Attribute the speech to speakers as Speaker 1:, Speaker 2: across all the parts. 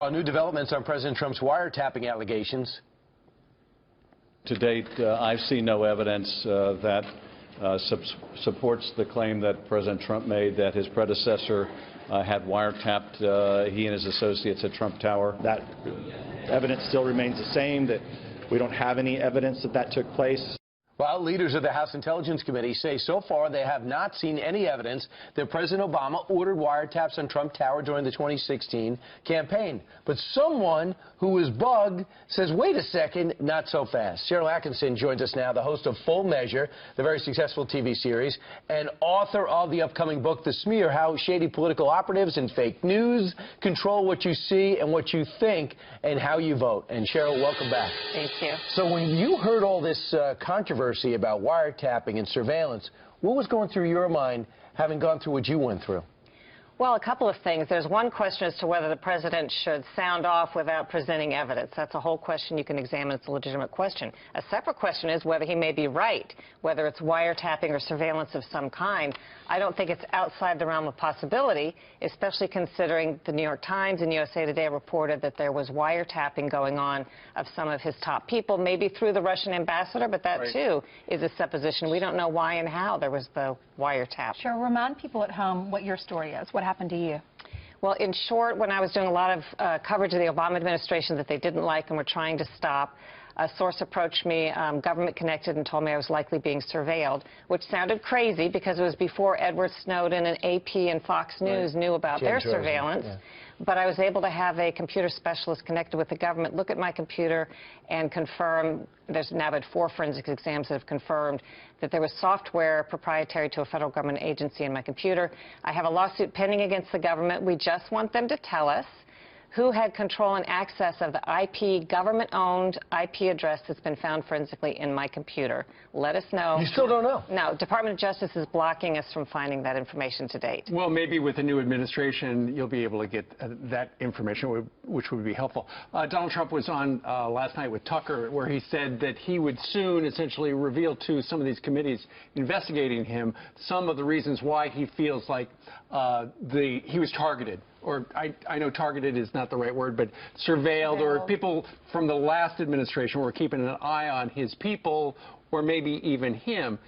Speaker 1: New developments on President Trump's wiretapping allegations.
Speaker 2: To date, I've seen no evidence that supports the claim that President Trump made that his predecessor had wiretapped he and his associates at Trump Tower.
Speaker 3: That evidence still remains the same, that we don't have any evidence that that took place.
Speaker 1: Well, leaders of the House Intelligence Committee say so far they have not seen any evidence that President Obama ordered wiretaps on Trump Tower during the 2016 campaign. But someone who was bugged says, wait a second, not so fast. Sharyl Attkisson joins us now, the host of Full Measure, the very successful TV series, and author of the upcoming book, The Smear, How Shady Political Operatives and Fake News Control What You See and What You Think and How You Vote. And Sharyl, welcome back.
Speaker 4: Thank you.
Speaker 1: So when you heard all this controversy about wiretapping and surveillance, what was going through your mind having gone through what you went through?
Speaker 4: Well, a couple of things. There's one question as to whether the president should sound off without presenting evidence. That's a whole question you can examine. It's a legitimate question. A separate question is whether he may be right, whether it's wiretapping or surveillance of some kind. I don't think it's outside the realm of possibility, especially considering the New York Times and USA Today reported that there was wiretapping going on of some of his top people, maybe through the Russian ambassador, but that, too, is a supposition. We don't know why and how there was the wiretap.
Speaker 5: Sure. Remind people at home what your story is. What happened to you?
Speaker 4: Well, in short, when I was doing a lot of coverage of the Obama administration that they didn't like and were trying to stop, a source approached me, government connected, and told me I was likely being surveilled, which sounded crazy because it was before Edward Snowden and AP and Fox News knew about their surveillance. Yeah. But I was able to have a computer specialist connected with the government look at my computer and confirm, there's now been 4 forensic exams that have confirmed that there was software proprietary to a federal government agency in my computer. I have a lawsuit pending against the government. We just want them to tell us who had control and access of the IP, government-owned IP address that's been found forensically in my computer. Let us know.
Speaker 1: You still don't know?
Speaker 4: No. Department of Justice is blocking us from finding that information to date.
Speaker 6: Well, maybe with the new administration, you'll be able to get that information, which would be helpful. Donald Trump was on last night with Tucker, where he said that he would soon essentially reveal to some of these committees investigating him some of the reasons why he feels like he was targeted. Or I know targeted is not the right word, but surveilled, or people from the last administration were keeping an eye on his people, or maybe even him.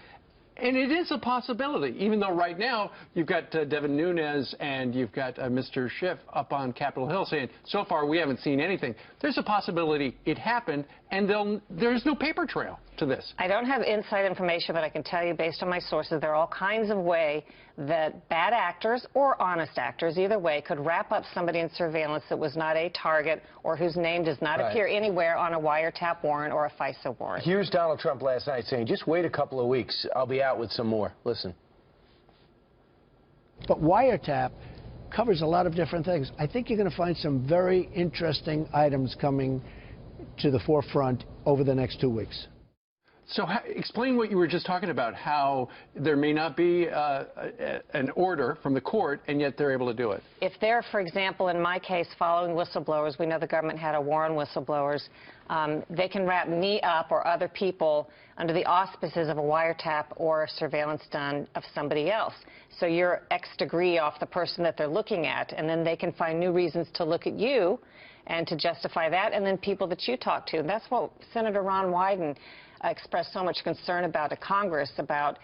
Speaker 6: And it is a possibility, even though right now you've got Devin Nunes and you've got Mr. Schiff up on Capitol Hill saying, so far we haven't seen anything. There's a possibility it happened, and there's no paper trail to this.
Speaker 4: I don't have inside information, but I can tell you based on my sources, there are all kinds of ways that bad actors or honest actors, either way, could wrap up somebody in surveillance that was not a target or whose name does not appear anywhere on a wiretap warrant or a FISA warrant.
Speaker 1: Here's Donald Trump last night saying, just wait a couple of weeks. I'll be out with some more. Listen.
Speaker 7: But wiretap covers a lot of different things. I think you're going to find some very interesting items coming to the forefront over the next 2 weeks.
Speaker 6: So explain what you were just talking about, how there may not be an order from the court, and yet they're able to do it.
Speaker 4: If they're, for example, in my case, following whistleblowers, we know the government had a war on whistleblowers, they can wrap me up or other people under the auspices of a wiretap or surveillance done of somebody else. So you're X degree off the person that they're looking at, and then they can find new reasons to look at you and to justify that, and then people that you talk to. And that's what Senator Ron Wyden expressed so much concern about to Congress, about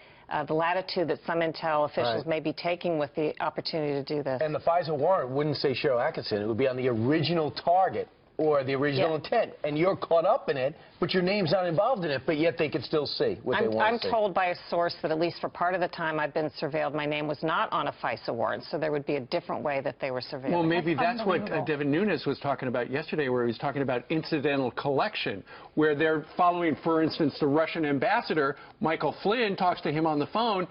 Speaker 4: the latitude that some intel officials may be taking with the opportunity to do this.
Speaker 1: And the FISA warrant wouldn't say Sharyl Attkisson. It would be on the original target or the original intent. And you're caught up in it, but your name's not involved in it, but yet they could still see what they want to see.
Speaker 4: I'm told by a source that at least for part of the time I've been surveilled, my name was not on a FISA warrant, so there would be a different way that they were surveilled.
Speaker 6: Well, maybe that's what Devin Nunes was talking about yesterday, where he was talking about incidental collection, where they're following, for instance, the Russian ambassador, Michael Flynn, talks to him on the phone,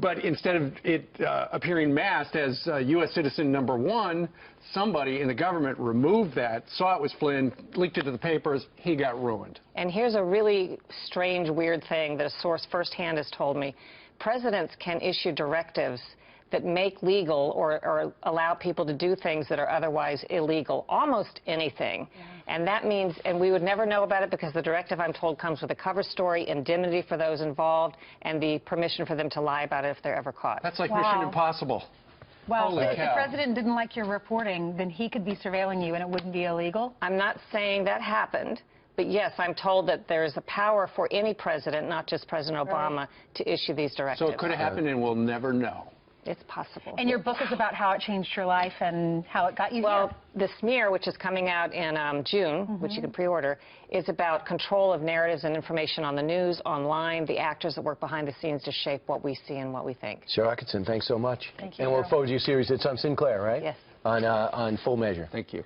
Speaker 6: but instead of it appearing masked as U.S. citizen number 1, somebody in the government removed that, saw it was Flynn, leaked it to the papers, he got ruined.
Speaker 4: And here's a really strange, weird thing that a source firsthand has told me. Presidents can issue directives that make legal or allow people to do things that are otherwise illegal, almost anything. And that means, and we would never know about it because the directive, I'm told, comes with a cover story, indemnity for those involved, and the permission for them to lie about it if they're ever caught.
Speaker 6: That's like Mission Impossible.
Speaker 5: Well,
Speaker 6: Holy
Speaker 5: if
Speaker 6: cow.
Speaker 5: the president didn't like your reporting, then he could be surveilling you and it wouldn't be illegal?
Speaker 4: I'm not saying that happened, but yes, I'm told that there's a power for any president, not just President Obama, to issue these directives.
Speaker 6: So it could have happened and we'll never know.
Speaker 4: It's possible.
Speaker 5: And your book is about how it changed your life and how it got you
Speaker 4: Well,
Speaker 5: here.
Speaker 4: the Smear, which is coming out in June, which you can pre-order, is about control of narratives and information on the news, online, the actors that work behind the scenes to shape what we see and what we think.
Speaker 1: Sharyl Attkisson, thanks so much.
Speaker 5: Thank you.
Speaker 1: And we'll look forward to your series. It's on Sinclair, right?
Speaker 4: Yes.
Speaker 1: On Full Measure.
Speaker 6: Thank you.